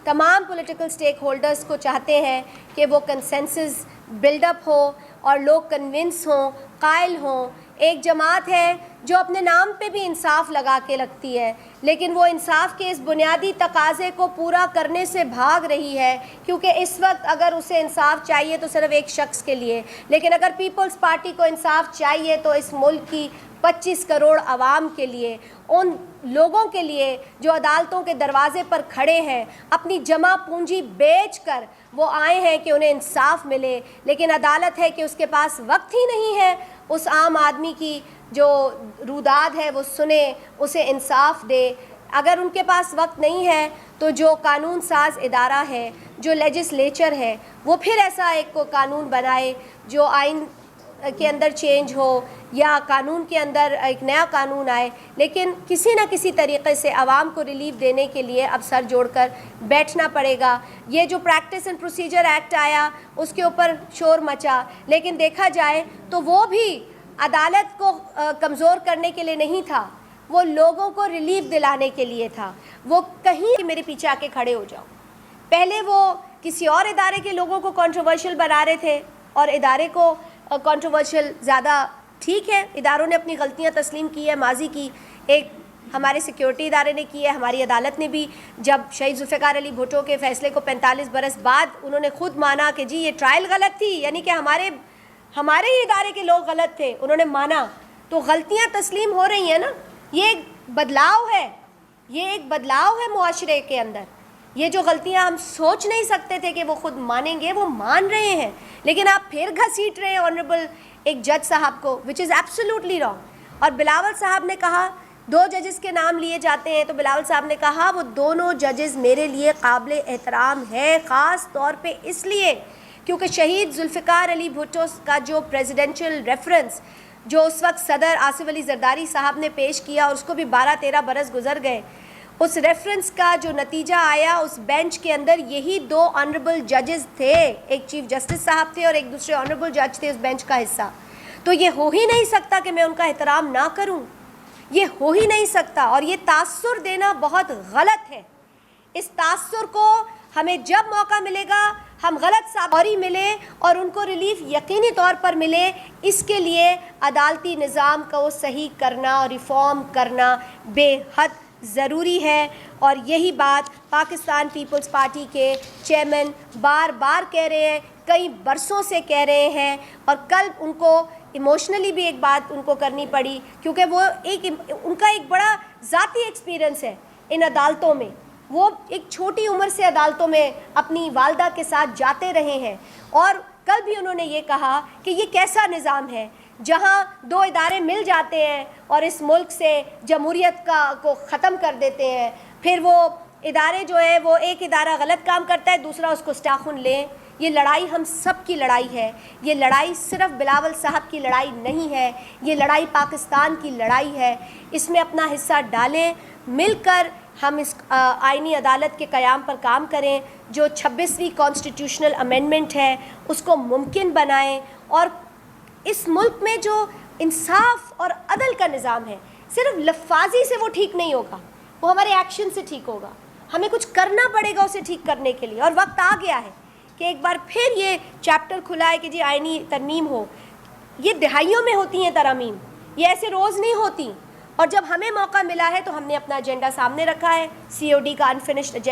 तमाम political stake holders को चाहते हैं कि वो कंसेंसस बिल्डअप हो और लोग कन्विंस हों, कायल हों। एक जमात है जो अपने नाम पे भी इंसाफ लगा के रखती है, लेकिन वो इंसाफ के इस बुनियादी तकाज़े को पूरा करने से भाग रही है, क्योंकि इस वक्त अगर उसे इंसाफ चाहिए तो सिर्फ एक शख्स के लिए, लेकिन अगर पीपल्स पार्टी को इंसाफ चाहिए तो इस मुल्क की 25 करोड़ आवाम के लिए, उन लोगों के लिए जो अदालतों के दरवाजे पर खड़े हैं, अपनी जमा पूंजी बेच कर वो आए हैं कि उन्हें इंसाफ मिले, लेकिन अदालत है कि उसके पास वक्त ही नहीं है उस आम आदमी की जो रुदाद है वो सुने, उसे इंसाफ दे। अगर उनके पास वक्त नहीं है तो जो कानून साज इदारा है, जो लेजिस्लेचर है, वो फिर ऐसा एक को कानून बनाए जो आइन के अंदर चेंज हो या कानून के अंदर एक नया कानून आए, लेकिन किसी न किसी तरीक़े से आवाम को रिलीफ देने के लिए अब सर जोड़कर बैठना पड़ेगा। ये जो प्रैक्टिस एंड प्रोसीजर एक्ट आया उसके ऊपर शोर मचा, लेकिन देखा जाए तो वो भी अदालत को कमज़ोर करने के लिए नहीं था, वो लोगों को रिलीफ दिलाने के लिए था। वो कहीं मेरे पीछे आके खड़े हो जाओ। पहले वो किसी और इदारे के लोगों को कंट्रोवर्शियल बना रहे थे और इदारे को कंट्रोवर्शियल ज़्यादा, ठीक है, इदारों ने अपनी गलतियां तस्लीम की है, माजी की, एक हमारे सिक्योरिटी इदारे ने की है, हमारी अदालत ने भी, जब शहीद जुल्फ़िकार अली भुट्टो के फ़ैसले को 45 बरस बाद उन्होंने ख़ुद माना कि जी ये ट्रायल गलत थी, यानी कि हमारे ही इदारे के लोग गलत थे, उन्होंने माना, तो गलतियाँ तस्लीम हो रही हैं ना। ये एक बदलाव है, ये एक बदलाव है मुआशरे के अंदर। ये जो गलतियां हम सोच नहीं सकते थे कि वो खुद मानेंगे, वो मान रहे हैं, लेकिन आप फिर घसीट रहे हैं ऑनरेबल एक जज साहब को, विच इज़ एब्सोल्युटली रॉन्ग। और बिलावल साहब ने कहा, 2 जजेस के नाम लिए जाते हैं, तो बिलावल साहब ने कहा वो दोनों जजेस मेरे लिए काबिल एहतराम हैं, ख़ास तौर पे इसलिए क्योंकि शहीद जुल्फ़िकार अली भुट्टो का जो प्रेसिडेंशियल रेफरेंस जो उस वक्त सदर आसिफ अली जरदारी साहब ने पेश किया, और उसको भी 12-13 बरस गुजर गए, उस रेफरेंस का जो नतीजा आया, उस बेंच के अंदर यही 2 ऑनरेबल जजेस थे, एक चीफ जस्टिस साहब थे और एक दूसरे ऑनरेबल जज थे उस बेंच का हिस्सा। तो ये हो ही नहीं सकता कि मैं उनका एहतराम ना करूं, ये हो ही नहीं सकता। और ये तासुर देना बहुत गलत है। इस तासुर को हमें जब मौका मिलेगा, हम गलत साबरी मिले और उनको रिलीफ यकीनी तौर पर मिले, इसके लिए अदालती निज़ाम को सही करना और रिफॉर्म करना बेहद ज़रूरी है। और यही बात पाकिस्तान पीपल्स पार्टी के चेयरमैन बार बार कह रहे हैं, कई बरसों से कह रहे हैं, और कल उनको इमोशनली भी एक बात उनको करनी पड़ी, क्योंकि वो उनका एक बड़ा ज़ाती एक्सपीरियंस है इन अदालतों में। वो एक छोटी उम्र से अदालतों में अपनी वालदा के साथ जाते रहे हैं, और कल भी उन्होंने ये कहा कि ये कैसा निज़ाम है जहाँ 2 इदारे मिल जाते हैं और इस मुल्क से जमहूरियत को ख़त्म कर देते हैं। फिर वो इदारे जो है, वो एक इदारा गलत काम करता है, दूसरा उसको स्टाखुन लें। ये लड़ाई हम सब की लड़ाई है, ये लड़ाई सिर्फ बिलावल साहब की लड़ाई नहीं है, ये लड़ाई पाकिस्तान की लड़ाई है। इसमें अपना हिस्सा डालें, मिलकर हम इस आईनी अदालत के क़याम पर काम करें, जो 26वीं कॉन्स्टिट्यूशनल अमेंडमेंट है उसको मुमकिन बनाएं, और इस मुल्क में जो इंसाफ और अदल का निज़ाम है, सिर्फ लफाजी से वो ठीक नहीं होगा, वो हमारे एक्शन से ठीक होगा। हमें कुछ करना पड़ेगा उसे ठीक करने के लिए, और वक्त आ गया है कि एक बार फिर ये चैप्टर खुला है कि जी आईनी तरमीम हो। ये दहाइयों में होती हैं तरमीम, ये ऐसे रोज़ नहीं होती। और जब हमें मौका मिला है तो हमने अपना एजेंडा सामने रखा है, COD का अनफिनिश्ड एजेंडा।